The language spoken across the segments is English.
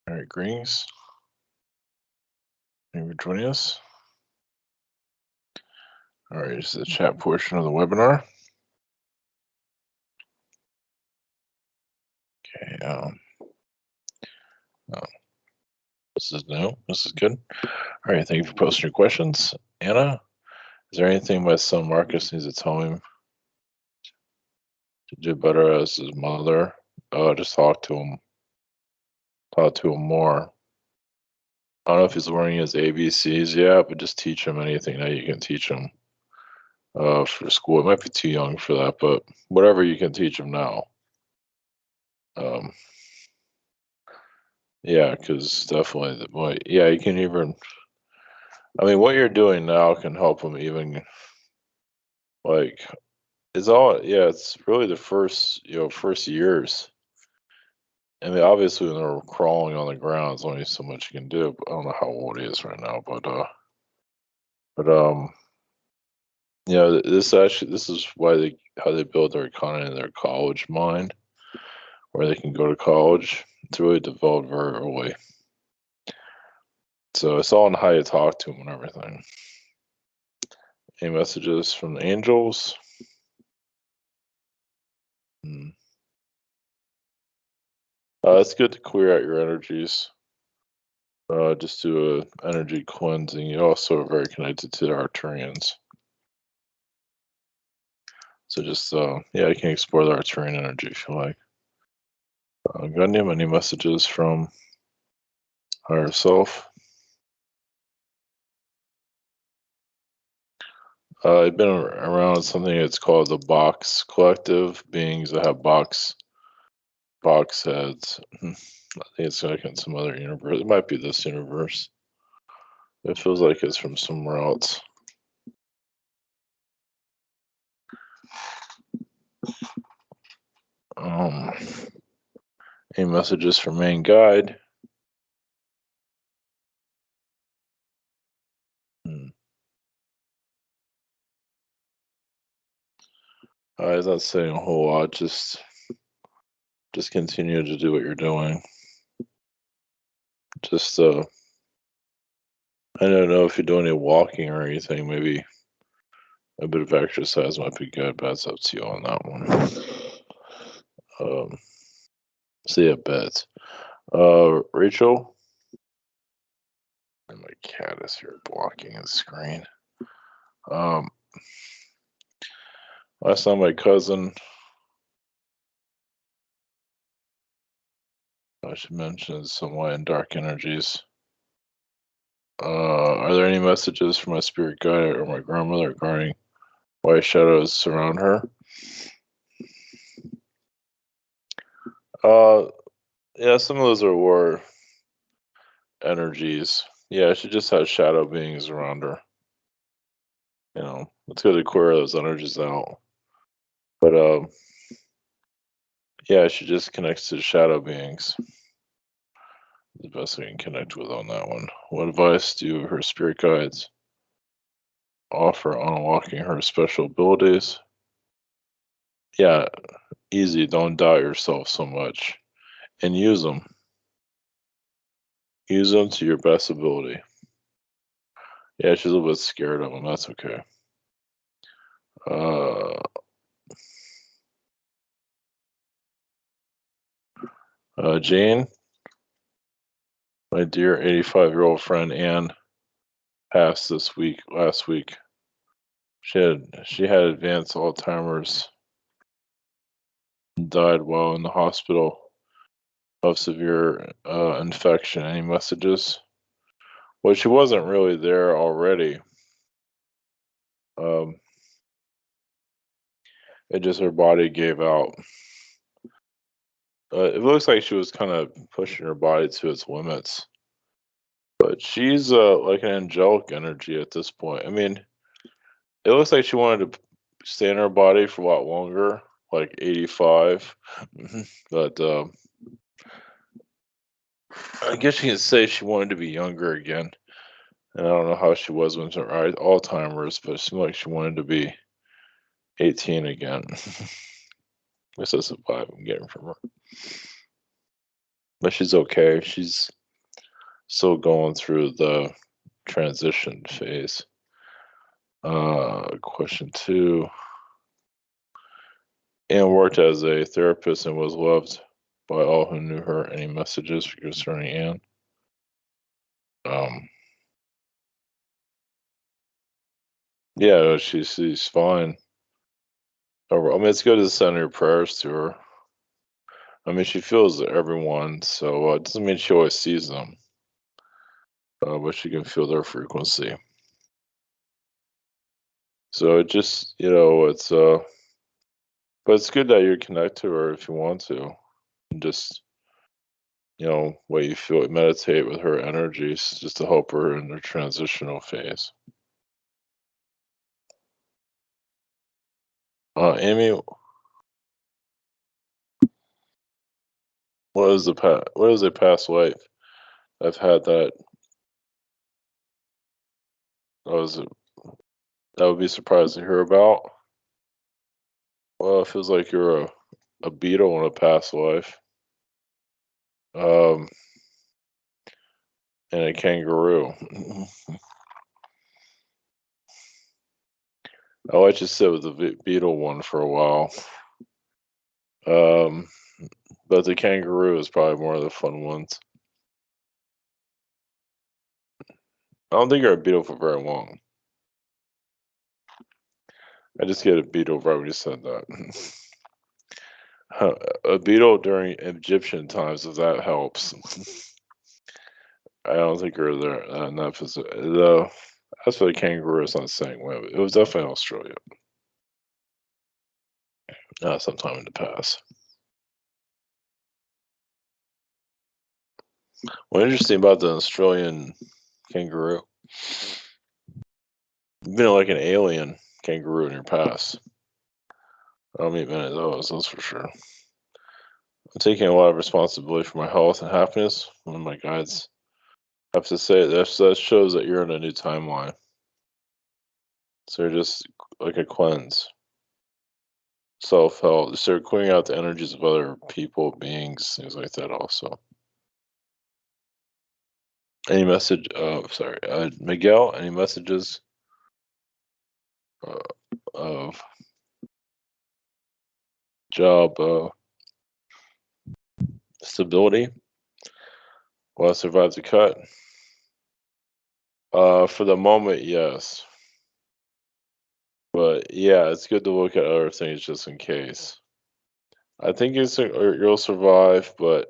All right, greetings. Thank you for joining us. All right, this is the chat portion of the webinar. Okay, uh, this is new. This is good. All right, thank you for posting your questions. Anna, is there anything my son Marcus needs to tell him to do better as his mother? Just talk to him. Talk to him more. I don't know if he's learning his ABCs yet, but just teach him anything that you can teach him for school. It might be too young for that, but whatever you can teach him now. Yeah, because definitely, yeah, you can even. I mean, what you're doing now can help him even like it's all. Yeah, it's really the first years. I mean, obviously when they're crawling on the ground, there's only so much you can do. But I don't know how old he is right now, but yeah, this is why they how they build their economy in their college mind, where they can go to college. It's really developed very early. So it's all in how you talk to them and everything. Any messages from the angels? Hmm. It's good to clear out your energies. Just do a energy cleansing. You also are very connected to the Arcturians. So just yeah, you can explore the Arcturian energy if you like. Gundium, any messages from higher self? I've been around something that's called the Box Collective, beings that have box heads. I think it's like in some other universe. It might be this universe. It feels like it's from somewhere else. Um, any messages from main guide? Hmm. He's not saying a whole lot. Just continue to do what you're doing. Just I don't know if you're doing any walking or anything. Maybe a bit of exercise might be good, but it's up to you on that one. See a bit. Rachel. And my cat is here blocking the screen. Um, last time my cousin. I should mention some light and dark energies. Are there any messages from my spirit guide or my grandmother regarding why shadows surround her? Yeah, some of those are war energies. Yeah, she just has shadow beings around her. Let's go to clear those energies out. But yeah, she just connects to shadow beings. The best we can connect with on that one. What advice do her spirit guides offer on unlocking her special abilities? Yeah, easy. Don't doubt yourself so much, and use them. Use them to your best ability. Yeah, she's a little bit scared of them. That's okay. Uh, Jane, my dear 85-year-old friend Anne, passed last week. She had advanced Alzheimer's and died while in the hospital of severe infection. Any messages? Well, she wasn't really there already. Um, it just her body gave out. It looks like she was kind of pushing her body to its limits. But she's like an angelic energy at this point. I mean, it looks like she wanted to stay in her body for a lot longer, like 85. But I guess you can say she wanted to be younger again. And I don't know how she was when her Alzheimer's, but it seemed like she wanted to be 18 again. Guess that's the vibe I'm getting from her. but she's okay. She's still going through the transition phase. Question 2. Anne worked as a therapist and was loved by all who knew her. Any messages concerning Anne? Yeah, she's fine. I mean, it's good to send your prayers to her. I mean, she feels everyone, so it doesn't mean she always sees them, but she can feel their frequency. So it just, it's but it's good that you connect to her if you want to, and just what you feel, meditate with her energies just to help her in her transitional phase. Amy, what is a past life? I've had that. That was that would be surprised to hear about. Well, it feels like you're a beetle in a past life, um, and a kangaroo. I let you sit with the beetle one for a while, um, but the kangaroo is probably more of the fun ones. I don't think you're a beetle for very long. I just get a beetle right when you said that. A beetle during Egyptian times, if that helps. I don't think you're there in that position. Though, as for the kangaroo, it's not the same way. It was definitely Australia, sometime in the past. What's interesting about the Australian kangaroo, you've been like an alien kangaroo in your past. I don't meet many of those, that's for sure. I'm taking a lot of responsibility for my health and happiness. One of my guides have to say that shows that you're in a new timeline. So you're just like a cleanse, self help. So you're clearing out the energies of other people, beings, things like that. Also, any message? Sorry, Miguel. Any messages uh, of job stability? Will I survive the cut? For the moment, yes. But yeah, it's good to look at other things just in case. I think you'll survive, but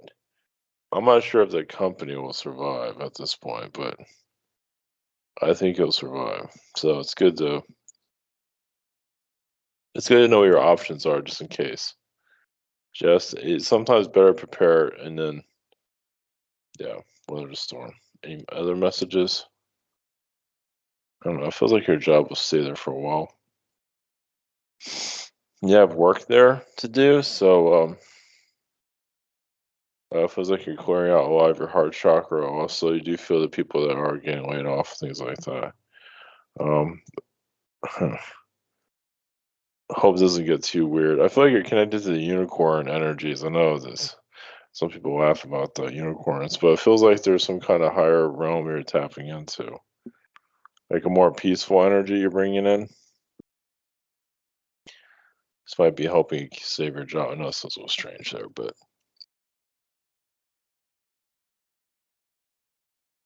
I'm not sure if the company will survive at this point. But I think you'll survive. So it's good to know what your options are just in case. It's sometimes better prepare and then yeah, weather the storm. Any other messages? I don't know. It feels like your job will stay there for a while. You have work there to do, so it feels like you're clearing out a lot of your heart chakra. Also, you do feel the people that are getting laid off, things like that. Um, hope it doesn't get too weird. I feel like you're connected to the unicorn energies. I know this. Some people laugh about the unicorns, but it feels like there's some kind of higher realm you're tapping into, like a more peaceful energy you're bringing in. This might be helping you save your job. I know this sounds a little strange there, but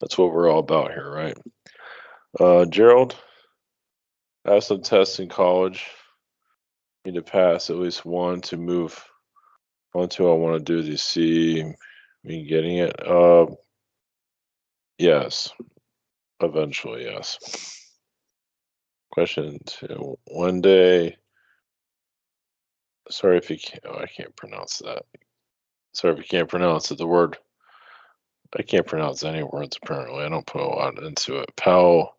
that's what we're all about here, right? Gerald, I have some tests in college. Need to pass at least one to move on to. I want to do the see me getting it. Yes, eventually, yes. Question 2. One day, sorry if you can't, I can't pronounce that. Sorry if you can't pronounce it. The word, I can't pronounce any words apparently. I don't put a lot into it. Pal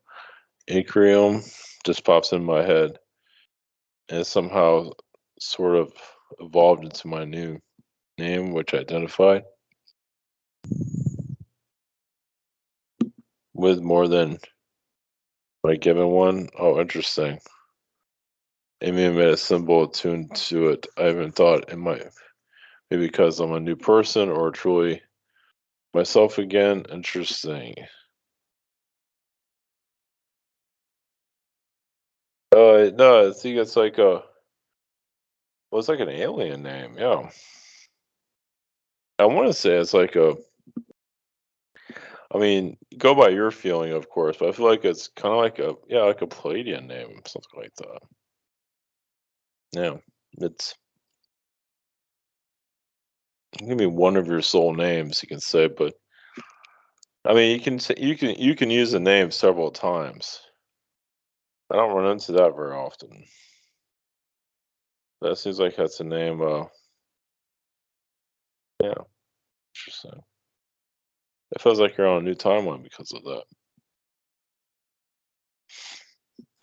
Acrium just pops in my head and somehow sort of evolved into my new name, which I identified with more than my given one. Oh, interesting. Amy made a symbol attuned to it. I haven't thought it might maybe because I'm a new person or truly Myself again, interesting. No, I think it's like well, it's like an alien name, yeah. I wanna say it's like I mean, go by your feeling, of course, but I feel like it's kinda like a yeah, like a Palladian name, something like that. Yeah, it's it can be one of your soul names, you can say, but I mean, you can use a name several times. I don't run into that very often. That seems like that's a name, yeah, interesting. It feels like you're on a new timeline because of that.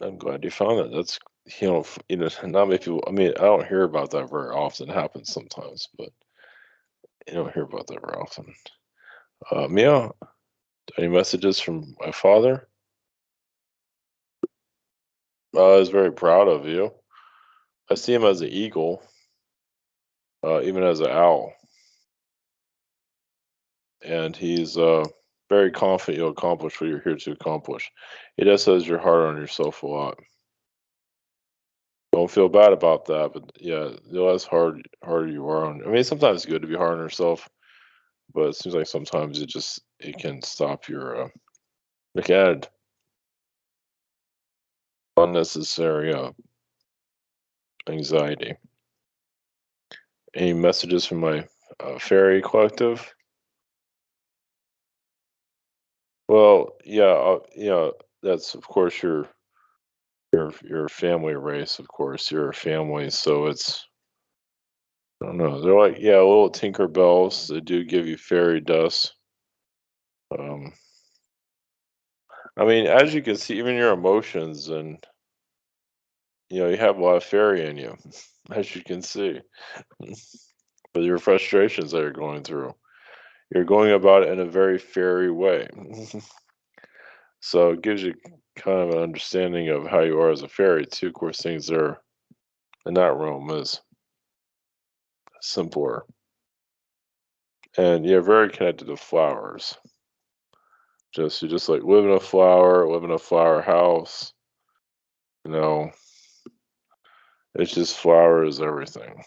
I'm glad you found that. That's not many people. I mean, I don't hear about that very often. It happens sometimes, but you don't hear about that very often. Yeah. Any messages from my father? I was very proud of you. I see him as an eagle, even as an owl, and he's very confident you'll accomplish what you're here to accomplish. He just says you're hard on yourself a lot. Don't feel bad about that, but yeah, the less harder you are on. I mean, sometimes it's good to be hard on yourself, but it seems like sometimes it can stop your like add unnecessary anxiety. Any messages from my fairy collective? Well, yeah, that's of course your family race, of course, your family. So it's I don't know. They're like yeah, little Tinker Bells. They do give you fairy dust. Um, I mean, as you can see, even your emotions and you have a lot of fairy in you, as you can see, with your frustrations that you're going through. You're going about it in a very fairy way. So it gives you kind of an understanding of how you are as a fairy too. Of course, things are in that realm is simpler. And you're very connected to flowers. You just like live in a flower house, you know, it's just flowers, everything.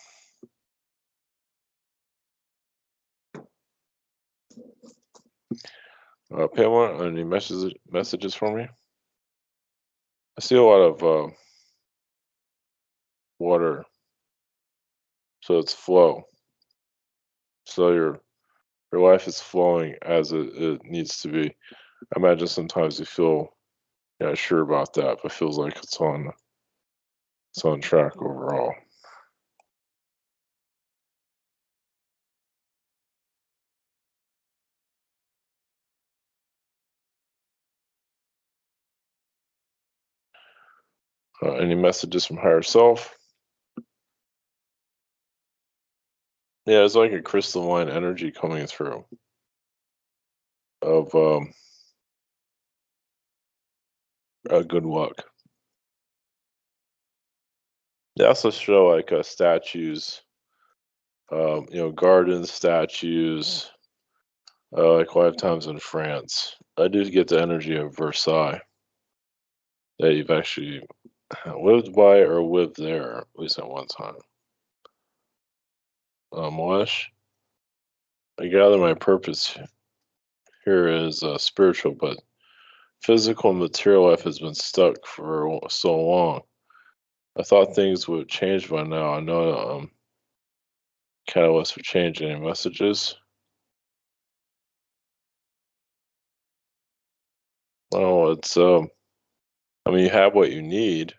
Pamela, any messages for me? I see a lot of water, so it's flow. So your life is flowing as it needs to be. I imagine sometimes you feel not sure about that, but feels like it's on track overall. Any messages from higher self? Yeah, it's like a crystalline energy coming through of good luck. They also show like statues, gardens, statues, like lifetimes in France. I do get the energy of Versailles that you've actually lived by or lived there, at least at one time. Moesh, I gather my purpose here is spiritual, but physical and material life has been stuck for so long. I thought things would change by now. I know catalyst for change. Any messages? Oh, it's I mean, you have what you need.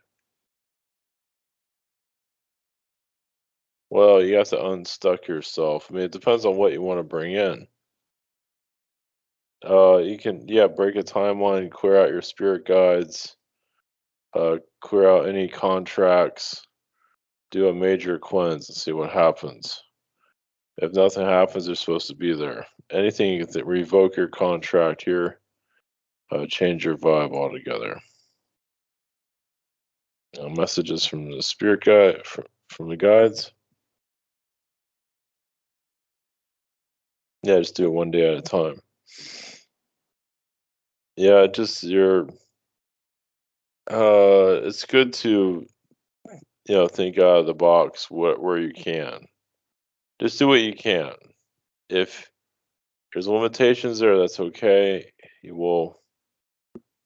Well, you have to unstuck yourself. I mean, it depends on what you want to bring in. You can, yeah, break a timeline, clear out your spirit guides, clear out any contracts, do a major cleanse and see what happens. If nothing happens, they're supposed to be there. Anything you can revoke your contract here, change your vibe altogether. Messages from the spirit guide, from the guides. Yeah, just do it one day at a time. Yeah, just it's good to, think out of the box where you can. Just do what you can. If there's limitations there, that's okay. You will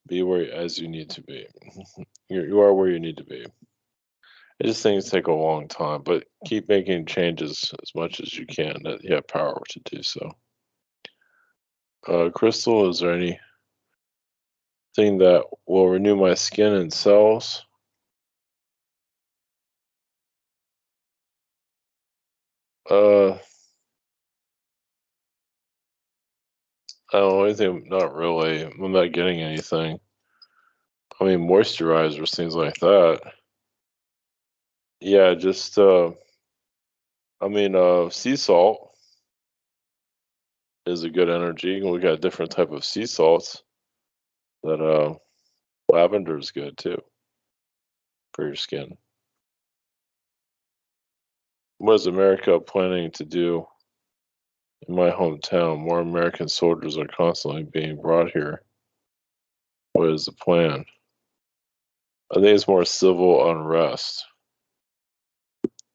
be where as you need to be. You are where you need to be. I just things take a long time, but keep making changes as much as you can that you have power to do so. Crystal, is there anything that will renew my skin and cells? Uh, I don't know anything. Not really. I'm not getting anything. I mean, moisturizers, things like that. Yeah, just sea salt is a good energy. We got different type of sea salts that lavender is good too for your skin. What is America planning to do in my hometown? More American soldiers are constantly being brought here. What is the plan? I think it's more civil unrest.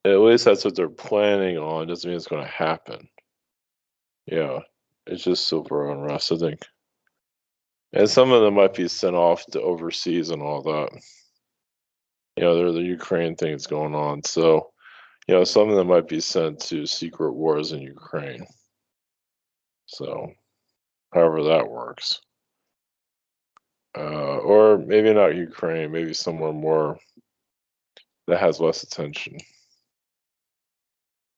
At least that's what they're planning on. Doesn't mean it's going to happen. Yeah, it's just civil unrest, I think. And some of them might be sent off to overseas and all that. There's the Ukraine things going on. So, some of them might be sent to secret wars in Ukraine. So, however that works. Or maybe not Ukraine, maybe somewhere more that has less attention.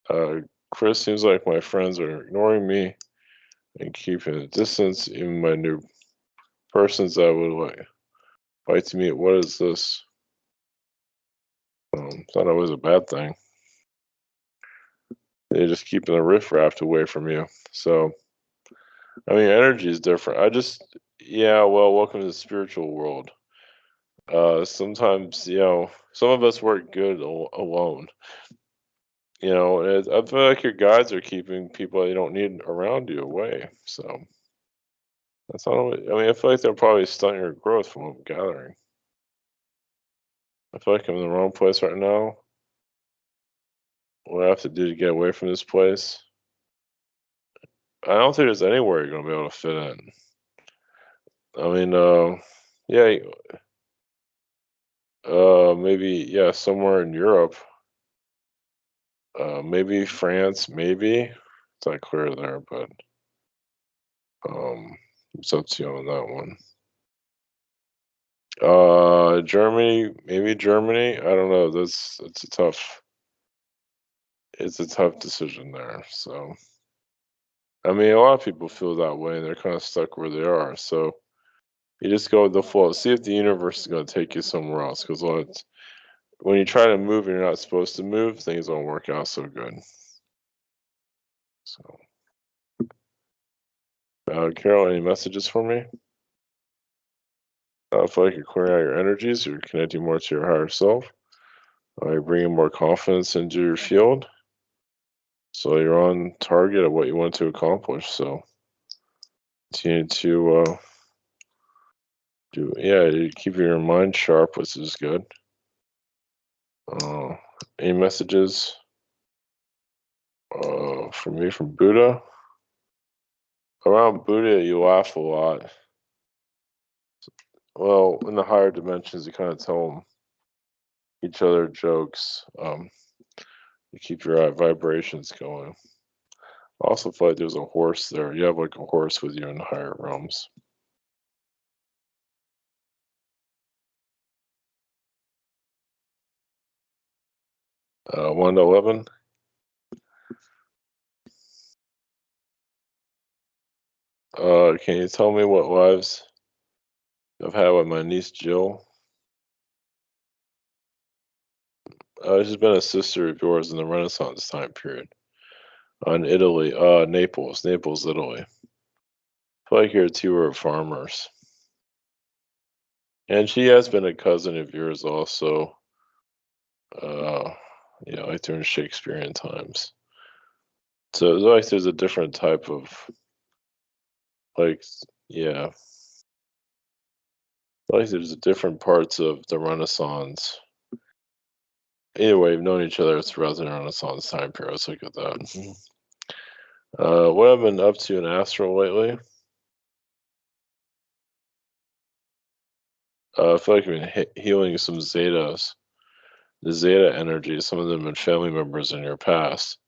Uh, Chris, seems like my friends are ignoring me and keeping a distance. Even my new persons I would like to meet. What is this? Thought it was a bad thing. They're just keeping the riffraff away from you. So, I mean, energy is different. Yeah, well, welcome to the spiritual world. Sometimes, some of us work good alone. And I feel like your guides are keeping people you don't need around you away. So that's not. I mean, I feel like they're probably stunting your growth from what I'm gathering. I feel like I'm in the wrong place right now. What do I have to do to get away from this place? I don't think there's anywhere you're gonna be able to fit in. I mean, yeah, maybe yeah, somewhere in Europe. Maybe France, maybe. It's not clear there, but it's up to you on that one. Germany, maybe Germany. I don't know. It's a tough decision there. So, I mean, a lot of people feel that way, and they're kind of stuck where they are. So you just go with the flow. See if the universe is going to take you somewhere else. Because when you try to move and you're not supposed to move, things don't work out so good. So, Carol, any messages for me? I feel like you're clearing out your energies. You're connecting more to your higher self. You're bringing more confidence into your field. So you're on target of what you want to accomplish. So continue to you keep your mind sharp, which is good. Uh, any messages for me from Buddha? Around Buddha, you laugh a lot. Well, in the higher dimensions, you kind of tell each other jokes. You keep your vibrations going. I also feel like there's a horse there. You have like a horse with you in the higher realms. 1 to 11. Can you tell me what lives I've had with my niece Jill? She's been a sister of yours in the Renaissance time period on Italy, Naples, Italy. I feel like your two are farmers. And she has been a cousin of yours also, like during Shakespearean times. So it's like there's a different type of like, yeah, like there's different parts of the Renaissance. Anyway, we've known each other throughout the Renaissance time period. Let's look at that. What I've been up to in astral lately? I feel like I've been healing some Zetas, the Zeta energy. Some of them have been family members in your past,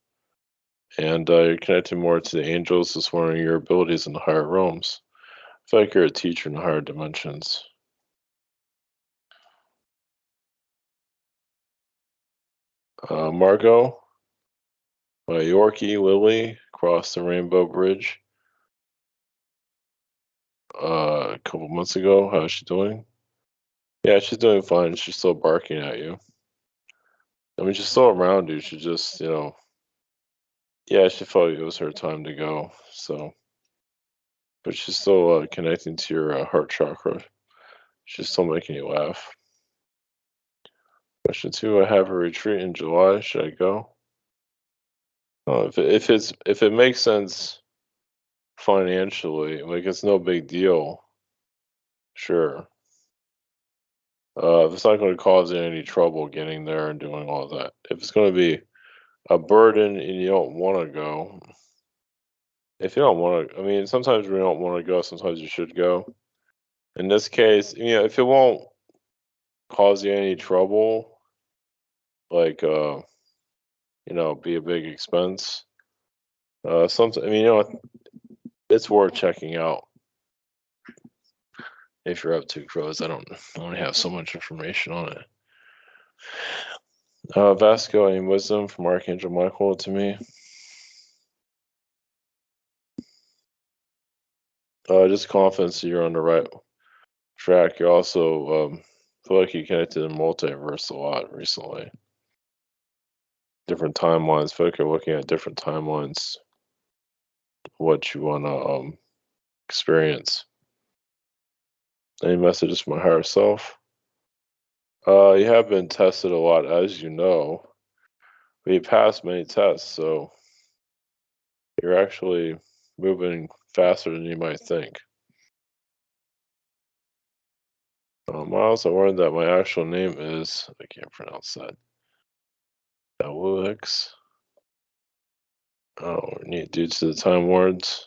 and you're connected more to the angels, exploring your abilities in the higher realms. I feel like you're a teacher in the higher dimensions. Margot, Yorkie, Lily crossed the Rainbow Bridge a couple months ago. How's she doing? Yeah, she's doing fine. She's still barking at you. I mean, she's still around you. She just, yeah, she felt it was her time to go. So, but she's still connecting to your heart chakra. She's still making you laugh. Question two: I have a retreat in July. Should I go? If it makes sense financially, like it's no big deal. Sure. If it's not going to cause you any trouble getting there and doing all that. If it's going to be a burden and you don't want to go, if you don't want to, I mean, sometimes we don't want to go. Sometimes you should go. In this case, if it won't cause you any trouble, like be a big expense. Something. I mean, it's worth checking out if you're up to crows. I don't only have so much information on it. Vasco, any wisdom from Archangel Michael to me? Just confidence that you're on the right track. You also feel like you connected to the multiverse a lot recently. Different timelines. Feel like you're looking at different timelines. What you want to experience. Any messages from my higher self? You have been tested a lot, as you know. We passed many tests, so you're actually moving faster than you might think. Miles, I learned that my actual name is, I can't pronounce that. Alex. Oh, neat. Due to the time wards.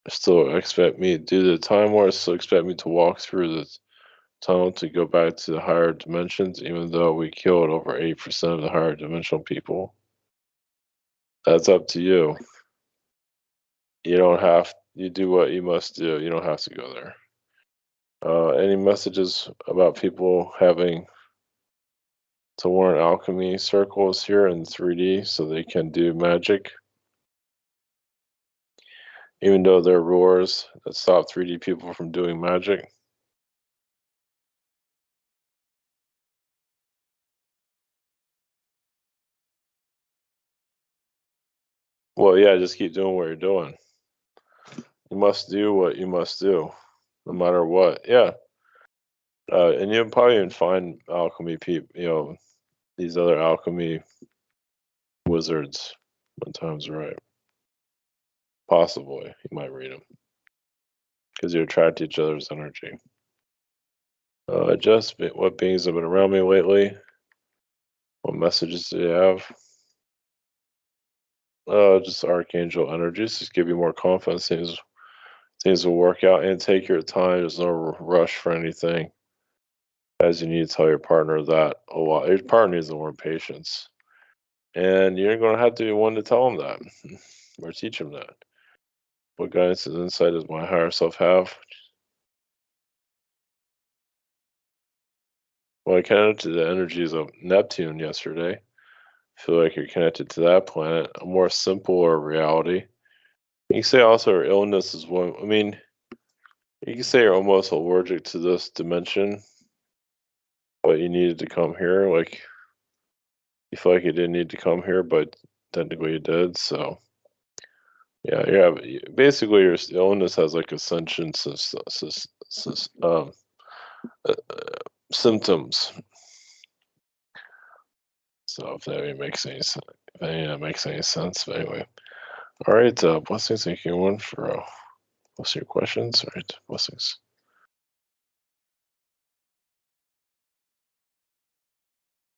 Still expect me, due to the time wards, still expect me to walk through the tunnel to go back to the higher dimensions, even though we killed over 80% of the higher dimensional people. That's up to you. You don't have, you do what you must do. You don't have to go there. Any messages about people having to learn alchemy circles here in 3D so they can do magic? Even though there are rules that stop 3D people from doing magic? Well, yeah, just keep doing what you're doing. You must do what you must do, no matter what. Yeah. And you'll probably even find alchemy people, these other alchemy wizards when time's right. Possibly. You might read them because you attract each other's energy. Just what beings have been around me lately? What messages do you have? Just archangel energies. Just give you more confidence. Things will work out and take your time. There's no rush for anything. As you need to tell your partner that a lot. Your partner needs more patience. And you're going to have to be one to tell them that or teach them that. What guidance and insight does my higher self have? Well, I connected to the energies of Neptune yesterday. I feel like you're connected to that planet, a more simpler reality. You can say also our illness is one. I mean, you can say you're almost allergic to this dimension, but you needed to come here. Like, you feel like you didn't need to come here, but technically you did. So, yeah, basically your illness has like ascension uh, symptoms. So if that even makes any sense, if any of that makes any sense. But anyway, all right. Blessings. Thank you, everyone, for listening to your questions. All right, blessings.